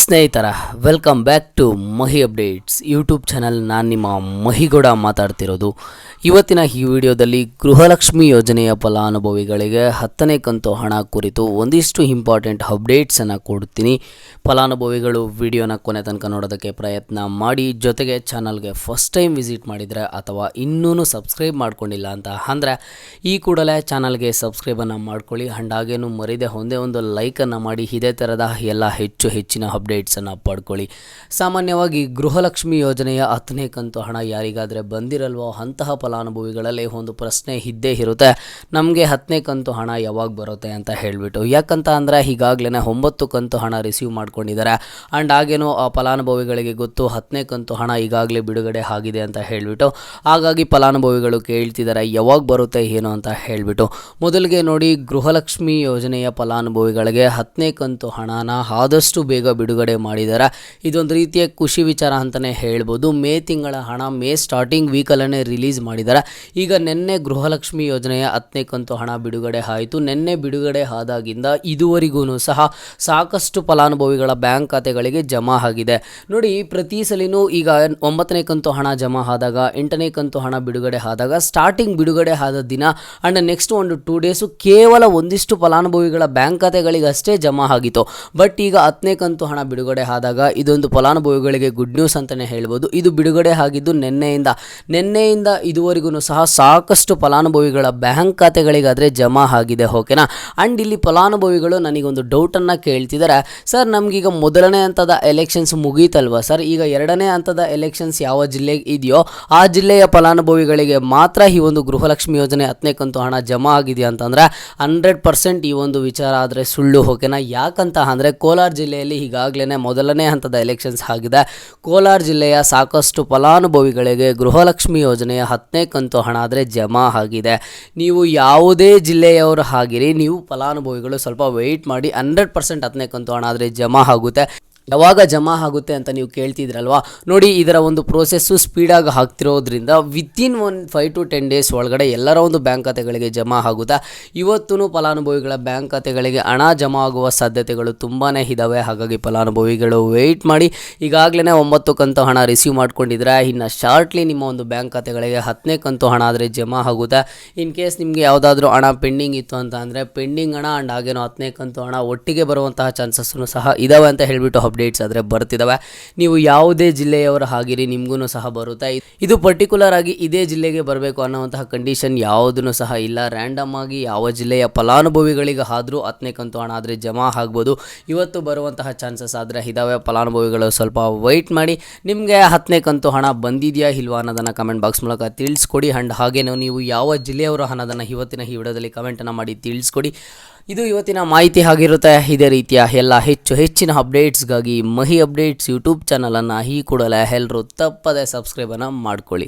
ಸ್ನೇಹಿತರ welcome back to Mahi updates YouTube channel. ನಾನು ನಿಮ್ಮ ಮಹಿಗೌಡ ಮಾತಾಡ್ತಿರೋದು. ಇವತ್ತಿನ ಈ ವಿಡಿಯೋದಲ್ಲಿ ಗೃಹಲಕ್ಷ್ಮಿ ಯೋಜನೆಯ ಫಲಾನುಭವಿಗಳಿಗೆ 10ನೇ ಕಂತು ಹಣ ಕುರಿತು ಒಂದಿಷ್ಟು ಇಂಪಾರ್ಟೆಂಟ್ ಅಪ್ಡೇಟ್ಸನ್ನು ಕೊಡ್ತೀನಿ. ಫಲಾನುಭವಿಗಳು ವಿಡಿಯೋನ ಕೊನೆ ತನಕ ನೋಡೋದಕ್ಕೆ ಪ್ರಯತ್ನ ಮಾಡಿ. ಜೊತೆಗೆ ಚಾನಲ್ಗೆ ಫಸ್ಟ್ ಟೈಮ್ ವಿಸಿಟ್ ಮಾಡಿದರೆ ಅಥವಾ ಇನ್ನೂ ಸಬ್ಸ್ಕ್ರೈಬ್ ಮಾಡ್ಕೊಂಡಿಲ್ಲ ಅಂತ ಅಂದರೆ ಈ ಕೂಡಲೇ ಚಾನಲ್ಗೆ ಸಬ್ಸ್ಕ್ರೈಬನ್ನು ಮಾಡ್ಕೊಳ್ಳಿ. ಆ್ಯಂಡ್ ಹಾಗೇನು ಮರಿದೆ ಒಂದೇ ಒಂದು ಲೈಕನ್ನು ಮಾಡಿ ಇದೇ ಥರದ ಎಲ್ಲ ಹೆಚ್ಚಿನ ಅಪ್ಡೇಟ್ಸನ್ನು ಪಡ್ಕೊಳ್ಳಿ. ಸಾಮಾನ್ಯವಾಗಿ ಗೃಹಲಕ್ಷ್ಮಿ ಯೋಜನೆಯ 10ನೇ ಕಂತು ಹಣ ಯಾರಿಗಾದರೆ ಬಂದಿರಲ್ವೋ ಅಂತಹ ಫಲಾನುಭವಿಗಳಲ್ಲಿ ಒಂದು ಪ್ರಶ್ನೆ ಇದ್ದೇ ಇರುತ್ತೆ, ನಮಗೆ 10ನೇ ಕಂತು ಹಣ ಯಾವಾಗ ಬರುತ್ತೆ ಅಂತ ಹೇಳಿಬಿಟ್ಟು. ಯಾಕಂತ ಅಂದರೆ ಈಗಾಗಲೇ 9 ಕಂತು ಹಣ ರಿಸೀವ್ ಮಾಡ್ಕೊಂಡಿದ್ದಾರೆ. ಆ್ಯಂಡ್ ಹಾಗೇನೋ ಆ ಫಲಾನುಭವಿಗಳಿಗೆ ಗೊತ್ತು 10ನೇ ಕಂತು ಹಣ ಈಗಾಗಲೇ ಬಿಡುಗಡೆ ಆಗಿದೆ ಅಂತ ಹೇಳಿಬಿಟ್ಟು. ಹಾಗಾಗಿ ಫಲಾನುಭವಿಗಳು ಕೇಳ್ತಿದ್ದಾರೆ ಯಾವಾಗ ಬರುತ್ತೆ ಏನು ಅಂತ ಹೇಳಿಬಿಟ್ಟು. ಮೊದಲಿಗೆ ನೋಡಿ, ಗೃಹಲಕ್ಷ್ಮಿ ಯೋಜನೆಯ ಫಲಾನುಭವಿಗಳಿಗೆ 10ನೇ ಕಂತು ಹಣನ ಆದಷ್ಟು ಬೇಗ ಬಿಡುಗಡೆ ಮಾಡಿದ್ದಾರೆ. ಇದೊಂದು ರೀತಿಯ ಖುಷಿ ವಿಚಾರ ಅಂತಲೇ ಹೇಳ್ಬೋದು. ಮೇ ತಿಂಗಳ ಹಣ ಮೇ ಸ್ಟಾರ್ಟಿಂಗ್ ವೀಕಲ್ಲೇ ರಿಲೀಸ್ ಮಾಡಿದ್ದಾರೆ. ಈಗ ನಿನ್ನೆ ಗೃಹಲಕ್ಷ್ಮಿ ಯೋಜನೆಯ 10ನೇ ಕಂತು ಹಣ ಬಿಡುಗಡೆ ಆಯಿತು. ನಿನ್ನೆ ಬಿಡುಗಡೆ ಆದಾಗಿಂದ ಇದುವರೆಗೂ ಸಹ ಸಾಕಷ್ಟು ಫಲಾನುಭವಿಗಳ ಬ್ಯಾಂಕ್ ಖಾತೆಗಳಿಗೆ ಜಮಾ ಆಗಿದೆ. ನೋಡಿ, ಪ್ರತಿ ಸಲಿನೂ ಈಗ 9ನೇ ಕಂತು ಹಣ ಜಮಾ ಆದಾಗ, 8ನೇ ಕಂತು ಹಣ ಬಿಡುಗಡೆ ಆದಾಗ ಸ್ಟಾರ್ಟಿಂಗ್ ಬಿಡುಗಡೆ ಆದ ದಿನ ಆ್ಯಂಡ್ ನೆಕ್ಸ್ಟ್ ಒಂದು 2 ಡೇಸು ಕೇವಲ ಒಂದಿಷ್ಟು ಫಲಾನುಭವಿಗಳ ಬ್ಯಾಂಕ್ ಖಾತೆಗಳಿಗೆ ಅಷ್ಟೇ ಜಮಾ ಆಗಿತ್ತು. ಬಟ್ ಈಗ 10ನೇ ಕಂತು ಹಣ ಬಿಡುಗಡೆ ಆದಾಗ ಇದೊಂದು ಫಲಾನುಭವಿಗಳಿಗೆ ಗುಡ್ ನ್ಯೂಸ್ ಅಂತಲೇ ಹೇಳ್ಬೋದು. ಇದು ಬಿಡುಗಡೆ ಆಗಿದ್ದು ನಿನ್ನೆಯಿಂದ ಇದುವರೆಗೂ ಸಹ ಸಾಕಷ್ಟು ಫಲಾನುಭವಿಗಳ ಬ್ಯಾಂಕ್ ಖಾತೆಗಳಿಗಾದರೆ ಜಮಾ ಆಗಿದೆ. ಓಕೆನಾ? ಆ್ಯಂಡ್ ಇಲ್ಲಿ ಫಲಾನುಭವಿಗಳು ನನಗೊಂದು ಡೌಟನ್ನು ಕೇಳ್ತಿದ್ದಾರೆ, ಸರ್ ನಮಗೀಗ ಮೊದಲನೇ ಹಂತದ ಎಲೆಕ್ಷನ್ಸ್ ಮುಗೀತಲ್ವ ಸರ್, ಈಗ 2ನೇ ಹಂತದ ಎಲೆಕ್ಷನ್ಸ್ ಯಾವ ಜಿಲ್ಲೆಗೆ ಇದೆಯೋ ಆ ಜಿಲ್ಲೆಯ ಫಲಾನುಭವಿಗಳಿಗೆ ಮಾತ್ರ ಈ ಒಂದು ಗೃಹಲಕ್ಷ್ಮಿ ಯೋಜನೆ 10ನೇ ಕಂತು ಹಣ ಜಮಾ ಆಗಿದೆ ಅಂತಂದರೆ 100% ಈ ಒಂದು ವಿಚಾರ ಆದರೆ ಸುಳ್ಳು. ಓಕೆನಾ? ಯಾಕಂತ ಅಂದರೆ ಕೋಲಾರ ಜಿಲ್ಲೆಯಲ್ಲಿ ಈಗಾಗಲೇ ಮೊದಲನೇ ಹಂತದ ಎಲೆಕ್ಷನ್ಸ್ ಆಗಿದೆ. ಕೋಲಾರ ಜಿಲ್ಲೆಯ ಸಾಕಷ್ಟು ಫಲಾನುಭವಿಗಳಿಗೆ ಗೃಹಲಕ್ಷ್ಮಿ ಯೋಜನೆಯ 10ನೇ ಕಂತು ಹಣ ಆದರೆ ಜಮಾ ಆಗಿದೆ. ನೀವು ಯಾವುದೇ ಜಿಲ್ಲೆಯವರು ಆಗಿರಿ, ನೀವು ಫಲಾನುಭವಿಗಳು ಸ್ವಲ್ಪ ವೆಯ್ಟ್ ಮಾಡಿ. 100% 10ನೇ ಕಂತು ಹಣ ಆದರೆ ಜಮಾ ಆಗುತ್ತೆ. ಯಾವಾಗ ಜಮಾ ಆಗುತ್ತೆ ಅಂತ ನೀವು ಕೇಳ್ತಿದ್ರಲ್ವಾ, ನೋಡಿ ಇದರ ಒಂದು ಪ್ರೋಸೆಸ್ಸು ಸ್ಪೀಡಾಗಿ ಆಗ್ತಿರೋದ್ರಿಂದ ವಿತಿನ್ 5 to 10 ಡೇಸ್ ಒಳಗಡೆ ಎಲ್ಲರ ಒಂದು ಬ್ಯಾಂಕ್ ಖಾತೆಗಳಿಗೆ ಜಮಾ ಆಗುತ್ತೆ. ಇವತ್ತೂ ಫಲಾನುಭವಿಗಳ ಬ್ಯಾಂಕ್ ಖಾತೆಗಳಿಗೆ ಹಣ ಜಮಾ ಆಗುವ ಸಾಧ್ಯತೆಗಳು ತುಂಬಾ ಇದ್ದಾವೆ. ಹಾಗಾಗಿ ಫಲಾನುಭವಿಗಳು ವೆಯ್ಟ್ ಮಾಡಿ. ಈಗಾಗಲೇ 9 ಕಂತು ಹಣ ರಿಸೀವ್ ಮಾಡ್ಕೊಂಡಿದ್ರೆ ಇನ್ನು ಶಾರ್ಟ್ಲಿ ನಿಮ್ಮ ಒಂದು ಬ್ಯಾಂಕ್ ಖಾತೆಗಳಿಗೆ 10ನೇ ಕಂತು ಹಣ ಆದರೆ ಜಮಾ ಆಗುತ್ತೆ. ಇನ್ ಕೇಸ್ ನಿಮಗೆ ಯಾವುದಾದ್ರೂ ಹಣ ಪೆಂಡಿಂಗ್ ಇತ್ತು ಅಂತ ಅಂದರೆ ಪೆಂಡಿಂಗ್ ಹಣ ಆ್ಯಂಡ್ ಹಾಗೇನೋ 10ನೇ ಕಂತು ಹಣ ಒಟ್ಟಿಗೆ ಬರುವಂತಹ ಚಾನ್ಸಸ್ಸು ಸಹ ಇದ್ದಾವೆ ಅಂತ ಹೇಳಿಬಿಟ್ಟು ಅಪ್ಡೇಟ್ಸ್ ಆದರೆ ಬರ್ತಿದ್ದಾವೆ. ನೀವು ಯಾವುದೇ ಜಿಲ್ಲೆಯವರ ಆಗಿರಿ ನಿಮಗೂ ಸಹ ಬರುತ್ತೆ. ಇದು ಪರ್ಟಿಕ್ಯುಲರ್ ಆಗಿ ಇದೇ ಜಿಲ್ಲೆಗೆ ಬರಬೇಕು ಅನ್ನೋವಂತಹ ಕಂಡೀಷನ್ ಯಾವುದೂ ಸಹ ಇಲ್ಲ. ರ್ಯಾಂಡಮ್ ಆಗಿ ಯಾವ ಜಿಲ್ಲೆಯ ಫಲಾನುಭವಿಗಳಿಗೆ ಆದರೂ 10ನೇ ಕಂತು ಹಣ ಆದರೆ ಜಮಾ ಆಗ್ಬೋದು. ಇವತ್ತು ಬರುವಂತಹ ಚಾನ್ಸಸ್ ಆದರೆ ಇದ್ದಾವೆ. ಫಲಾನುಭವಿಗಳು ಸ್ವಲ್ಪ ವೆಯ್ಟ್ ಮಾಡಿ. ನಿಮಗೆ 10ನೇ ಕಂತು ಹಣ ಬಂದಿದೆಯಾ ಇಲ್ವಾ ಅನ್ನೋದನ್ನು ಕಮೆಂಟ್ ಬಾಕ್ಸ್ ಮೂಲಕ ತಿಳಿಸ್ಕೊಡಿ. ಆ್ಯಂಡ್ ಹಾಗೇನೋ ನೀವು ಯಾವ ಜಿಲ್ಲೆಯವರ ಅನ್ನೋದನ್ನು ಇವತ್ತಿನ ಈ ವಿಡಿಯೋದಲ್ಲಿ ಕಮೆಂಟನ್ನು ಮಾಡಿ ತಿಳಿಸ್ಕೊಡಿ. ಇದು ಇವತ್ತಿನ ಮಾಹಿತಿ ಆಗಿರುತ್ತೆ. ಇದೇ ರೀತಿಯ ಎಲ್ಲ ಹೆಚ್ಚಿನ ಅಪ್ಡೇಟ್ಸ್ಗಾಗಿ ಮಹಿ ಅಪ್ಡೇಟ್ಸ್ ಯೂಟ್ಯೂಬ್ ಚಾನಲನ್ನು ಈ ಕೂಡಲೇ ಎಲ್ಲರೂ ತಪ್ಪದೇ ಸಬ್ಸ್ಕ್ರೈಬನ್ನು ಮಾಡ್ಕೊಳ್ಳಿ.